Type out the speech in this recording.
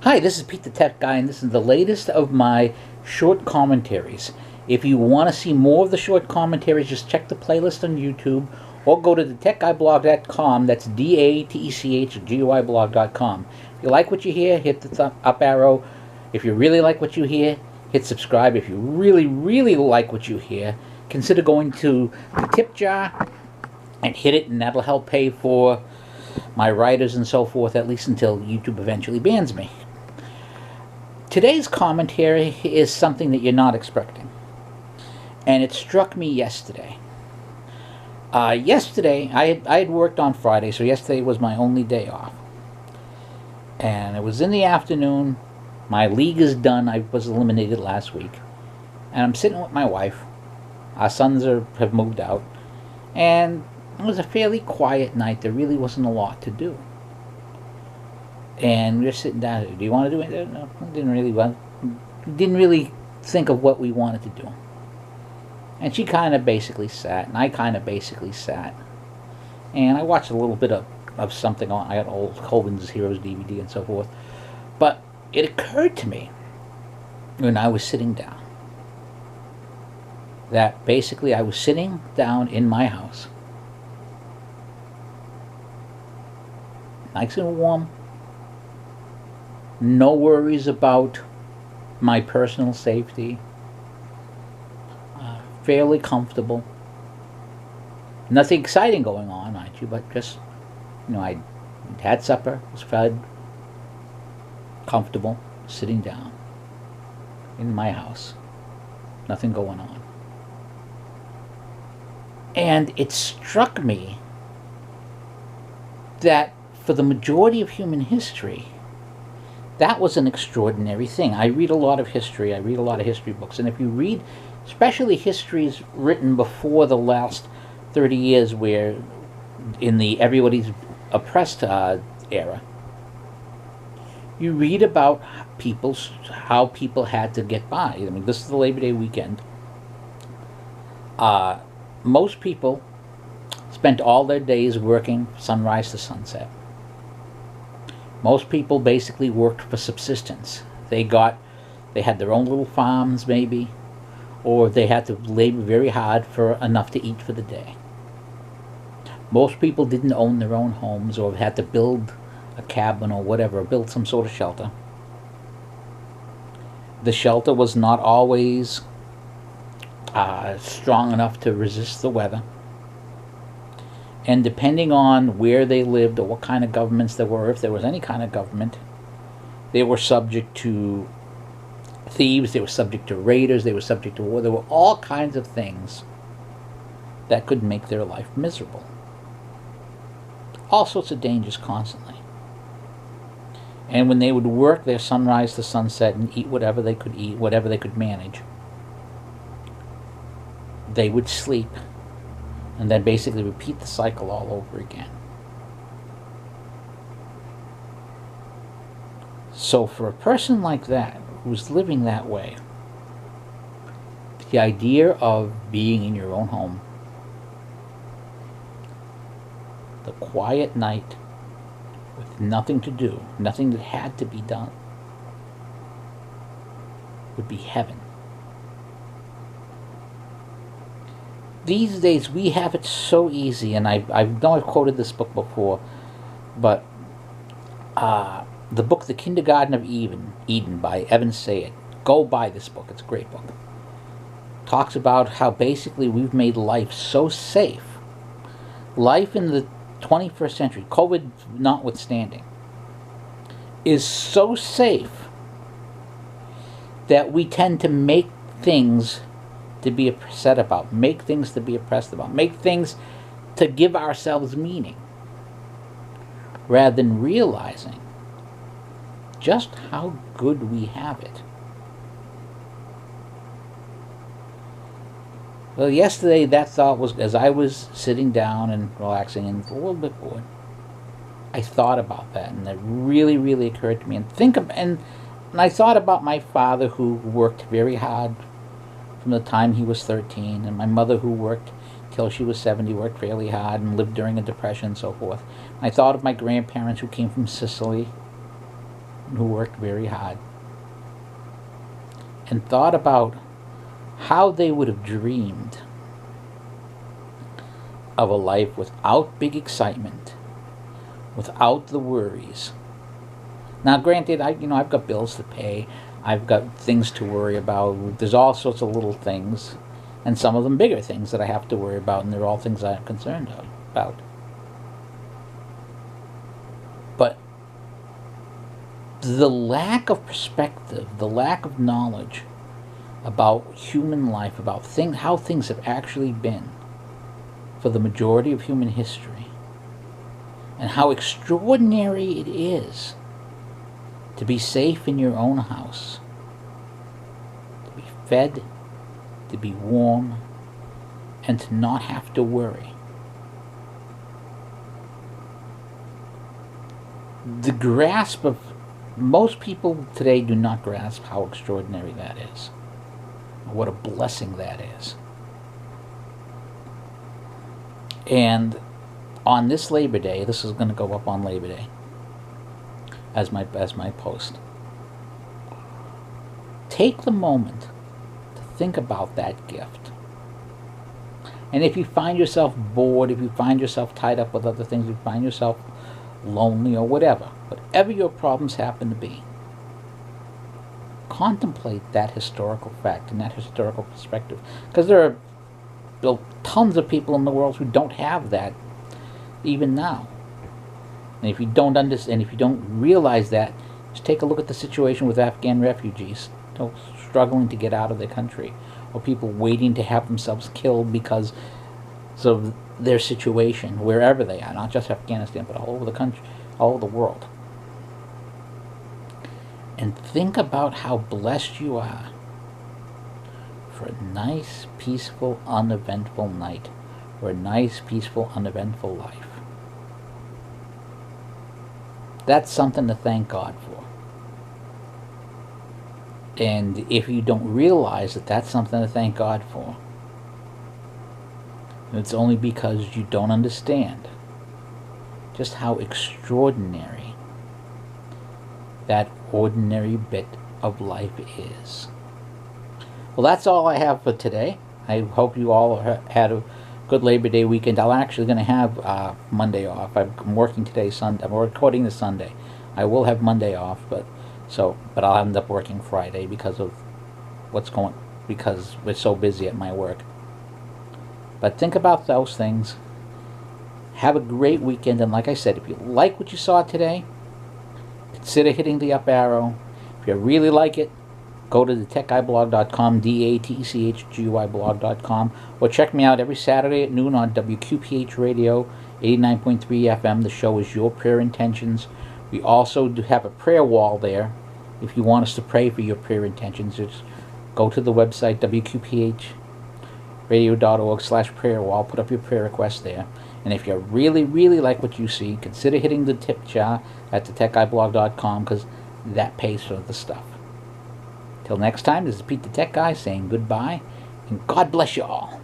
Hi, this is Pete the Tech Guy, and this is the latest of my short commentaries. If you want to see more of the short commentaries, just check the playlist on YouTube or go to DaTechGuyblog.com. That's DaTechGuyblog.com. If you like what you hear, hit the up arrow. If you really like what you hear, hit subscribe. If you really, really like what you hear, consider going to the tip jar and hit it, and that'll help pay for my writers and so forth, at least until YouTube eventually bans me. Today's commentary is something that you're not expecting, and it struck me yesterday. Yesterday, I had worked on Friday, so yesterday was my only day off. And it was in the afternoon. My league is done. I was eliminated last week. And I'm sitting with my wife. Our sons have moved out. And it was a fairly quiet night. There really wasn't a lot to do. And we were sitting down. Do you want to do it? No, didn't really think of what we wanted to do. And she kind of basically sat, and I kind of basically sat. And I watched a little bit of something on. I got old Coben's Heroes DVD and so forth. But it occurred to me when I was sitting down that basically I was sitting down in my house, nice and warm. No worries about my personal safety. Fairly comfortable. Nothing exciting going on, mind you, but just, I had supper, was fed, comfortable, sitting down in my house. Nothing going on. And it struck me that for the majority of human history, that was an extraordinary thing. I read a lot of history. I read a lot of history books. And if you read, especially histories written before the last 30 years, where in the everybody's oppressed era, you read about how people had to get by. I mean, this is the Labor Day weekend. Most people spent all their days working sunrise to sunset. Most people basically worked for subsistence. They had their own little farms, maybe, or they had to labor very hard for enough to eat for the day. Most people didn't own their own homes or had to build a cabin or whatever, or build some sort of shelter. The shelter was not always strong enough to resist the weather. And depending on where they lived or what kind of governments there were, if there was any kind of government, they were subject to thieves, they were subject to raiders, they were subject to war. There were all kinds of things that could make their life miserable. All sorts of dangers constantly. And when they would work their sunrise to sunset and eat whatever they could eat, whatever they could manage, they would sleep and then basically repeat the cycle all over again. So for a person like that, who's living that way, the idea of being in your own home, the quiet night with nothing to do, nothing that had to be done, would be heaven. These days we have it so easy, and I know I've quoted this book before, but the book The Kindergarten of Eden by Evan Sayed. Go buy this book. It's a great book. Talks about how basically we've made life so safe. Life in the 21st century, COVID notwithstanding, is so safe that we tend to make things to be upset about, make things to be oppressed about, make things to give ourselves meaning, rather than realizing just how good we have it. Well, yesterday that thought was, as I was sitting down and relaxing and a little bit bored, I thought about that, and it really, really occurred to me. And I thought about my father, who worked very hard from the time he was 13, and my mother, who worked till she was 70, worked fairly hard and lived during a depression and so forth. I thought of my grandparents who came from Sicily, who worked very hard and thought about how they would have dreamed of a life without big excitement, without the worries. Now, granted, I've got bills to pay, I've got things to worry about. There's all sorts of little things, and some of them bigger things that I have to worry about, and they're all things I'm concerned about. But the lack of perspective, the lack of knowledge about human life, about how things have actually been for the majority of human history, and how extraordinary it is to be safe in your own house, to be fed, to be warm, and to not have to worry. The grasp of most people today do not grasp how extraordinary that is, what a blessing that is. And on this Labor Day, this is going to go up on Labor Day as my post. Take the moment to think about that gift. And if you find yourself bored, if you find yourself tied up with other things, if you find yourself lonely or whatever your problems happen to be, contemplate that historical fact and that historical perspective. Because there are tons of people in the world who don't have that even now. And if you don't understand, if you don't realize that, just take a look at the situation with Afghan refugees struggling to get out of their country, or people waiting to have themselves killed because of their situation, wherever they are, not just Afghanistan, but all over the country, all over the world. And think about how blessed you are for a nice, peaceful, uneventful night, or a nice, peaceful, uneventful life. That's something to thank God for. And if you don't realize that that's something to thank God for, it's only because you don't understand just how extraordinary that ordinary bit of life is. Well, that's all I have for today. I hope you all had a good Labor Day weekend. I'm actually going to have Monday off. I'm working today, Sunday. I'm recording this Sunday. I will have Monday off, but I'll end up working Friday because we're so busy at my work. But think about those things. Have a great weekend, and like I said, if you like what you saw today, consider hitting the up arrow. If you really like it, go to DaTechGuyblog.com, DaTechGuyblog.com, or check me out every Saturday at noon on WQPH Radio 89.3 FM. The show is Your Prayer Intentions. We also do have a prayer wall there. If you want us to pray for your prayer intentions, just go to the website WQPHradio.org/prayer wall. Put up your prayer request there. And if you really, really like what you see, consider hitting the tip jar at DaTechGuyblog.com, because that pays for the stuff. Till next time, this is Pete the Tech Guy saying goodbye, and God bless you all.